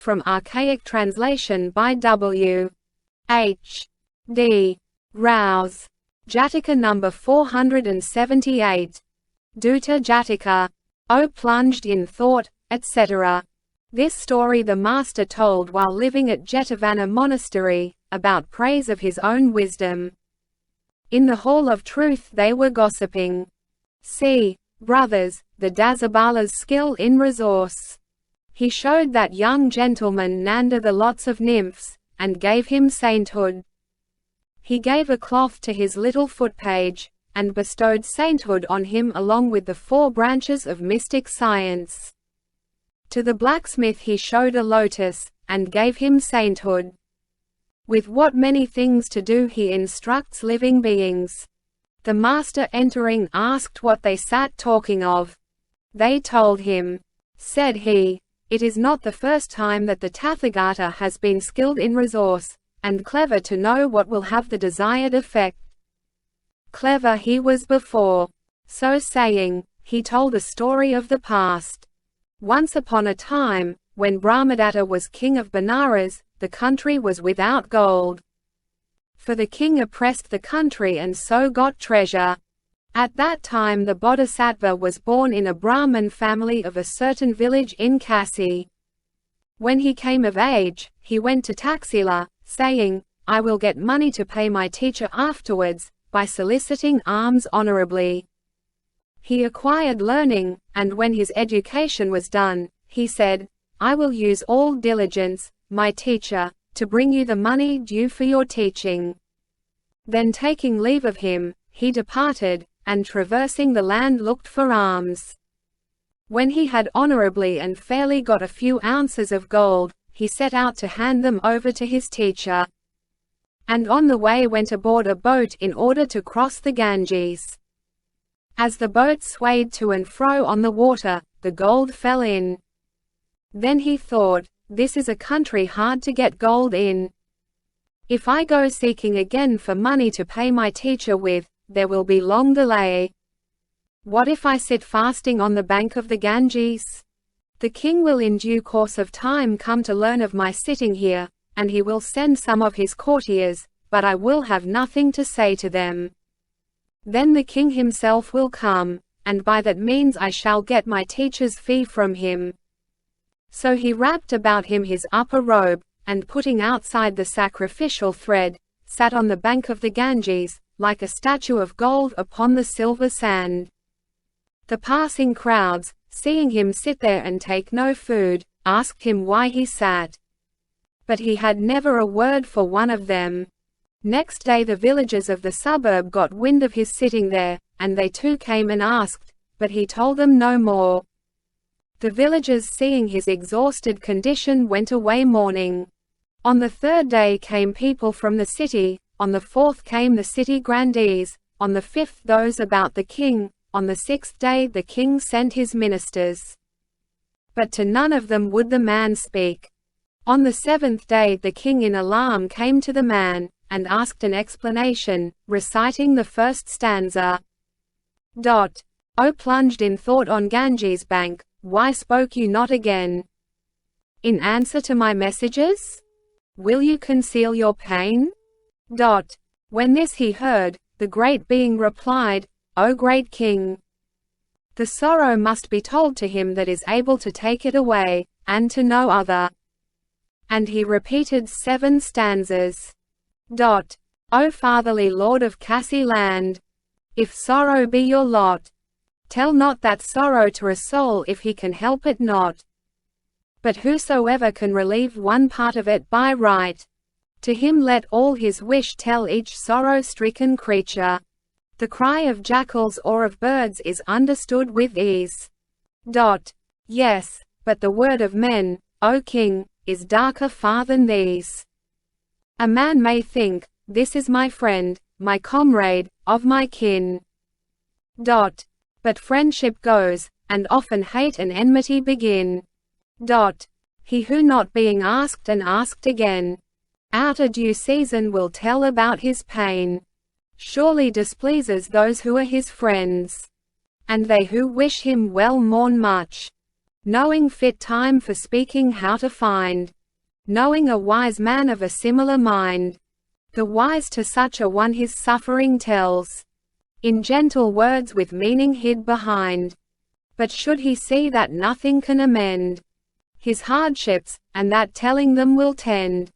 From archaic translation by W.H.D. Rouse. Jataka number 478. Jataka. O plunged in thought, etc. This story the master told while living at Jetavana Monastery, about praise of his own wisdom. In the Hall of Truth they were gossiping. See, brothers, the Dasabala's skill in resource. He showed that young gentleman Nanda the lots of nymphs, and gave him sainthood. He gave a cloth to his little footpage, and bestowed sainthood on him along with the 4 branches of mystic science. To the blacksmith he showed a lotus, and gave him sainthood. With what many things to do he instructs living beings. The master entering asked what they sat talking of. They told him. Said he, "It is not the first time that the Tathagata has been skilled in resource, and clever to know what will have the desired effect. Clever he was before." So saying, he told a story of the past. Once upon a time, when Brahmadatta was king of Benares, the country was without gold. For the king oppressed the country and so got treasure. At that time the Bodhisattva was born in a Brahmin family of a certain village in Kasi. When he came of age, he went to Taxila, saying, "I will get money to pay my teacher afterwards, by soliciting alms honorably." He acquired learning, and when his education was done, he said, "I will use all diligence, my teacher, to bring you the money due for your teaching." Then taking leave of him, he departed, and traversing the land looked for alms. When he had honorably and fairly got a few ounces of gold, he set out to hand them over to his teacher. And on the way went aboard a boat in order to cross the Ganges. As the boat swayed to and fro on the water, the gold fell in. Then he thought, "This is a country hard to get gold in. If I go seeking again for money to pay my teacher with, there will be long delay. What if I sit fasting on the bank of the Ganges? The king will in due course of time come to learn of my sitting here, and he will send some of his courtiers, but I will have nothing to say to them. Then the king himself will come, and by that means I shall get my teacher's fee from him." So he wrapped about him his upper robe, and putting outside the sacrificial thread, sat on the bank of the Ganges, like a statue of gold upon the silver sand. The passing crowds, seeing him sit there and take no food, asked him why he sat. But he had never a word for one of them. Next day the villagers of the suburb got wind of his sitting there, and they too came and asked, but he told them no more. The villagers seeing his exhausted condition went away mourning. On the 3rd day came people from the city, on the 4th came the city grandees, on the 5th those about the king, on the 6th day the king sent his ministers. But to none of them would the man speak. On the 7th day the king in alarm came to the man, and asked an explanation, reciting the first stanza. O plunged in thought on Ganges bank, why spoke you not again? In answer to my messages? Will you conceal your pain? When this he heard, the great being replied, O great king! The sorrow must be told to him that is able to take it away, and to no other. And he repeated 7 stanzas. O fatherly lord of Kasi land! If sorrow be your lot, tell not that sorrow to a soul if he can help it not. But whosoever can relieve one part of it by right, to him let all his wish tell each sorrow-stricken creature. The cry of jackals or of birds is understood with ease. Yes, but the word of men, O king, is darker far than these. A man may think, this is my friend, my comrade, of my kin. But friendship goes, and often hate and enmity begin. He who not being asked and asked again, out a due season will tell about his pain. Surely displeases those who are his friends, and they who wish him well mourn much. knowing fit time for speaking how to find, knowing a wise man of a similar mind. The wise to such a one his suffering tells, in gentle words with meaning hid behind. But should he see that nothing can amend his hardships, and that telling them will tend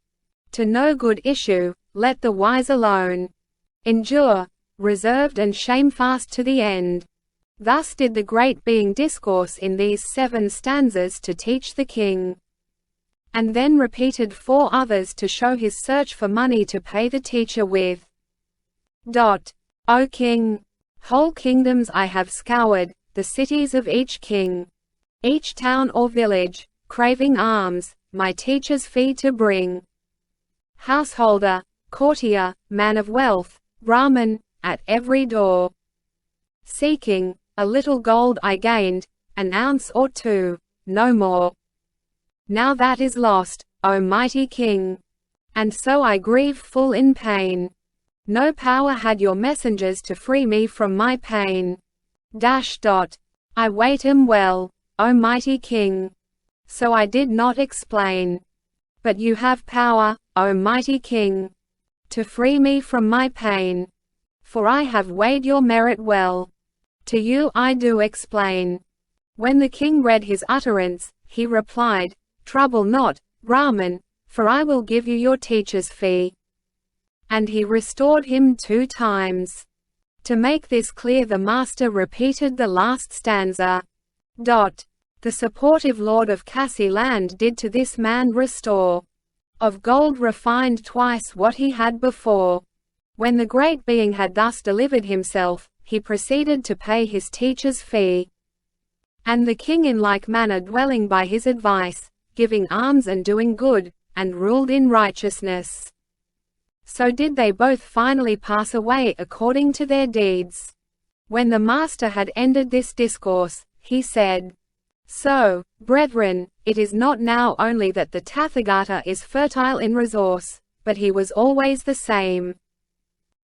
to no good issue, let the wise alone endure, reserved and shamefast to the end. Thus did the great being discourse in these 7 stanzas to teach the king, and then repeated 4 others to show his search for money to pay the teacher with. O king, whole kingdoms I have scoured, the cities of each king, each town or village, craving alms, my teacher's fee to bring. Householder, courtier, man of wealth, brahmin, at every door, seeking a little gold I gained, an ounce or 2, no more. Now that is lost, O mighty king, and so I grieve full in pain. No power had your messengers to free me from my pain. I wait 'em well, O mighty king, so I did not explain. But you have power, O mighty king, to free me from my pain, for I have weighed your merit well. To you I do explain. When the king read his utterance, he replied, Trouble not, Brahmin, for I will give you your teacher's fee. And he restored him 2 times. To make this clear, the master repeated the last stanza. The supportive lord of Kasi land did to this man restore, of gold refined twice what he had before. When the great being had thus delivered himself, he proceeded to pay his teacher's fee. And the king in like manner dwelling by his advice, giving alms and doing good, and ruled in righteousness. So did they both finally pass away according to their deeds. When the master had ended this discourse, he said, So, brethren, it is not now only that the Tathagata is fertile in resource, but he was always the same.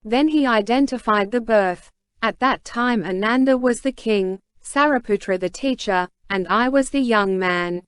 Then he identified the birth. At that time Ananda was the king, Sariputra the teacher, and I was the young man.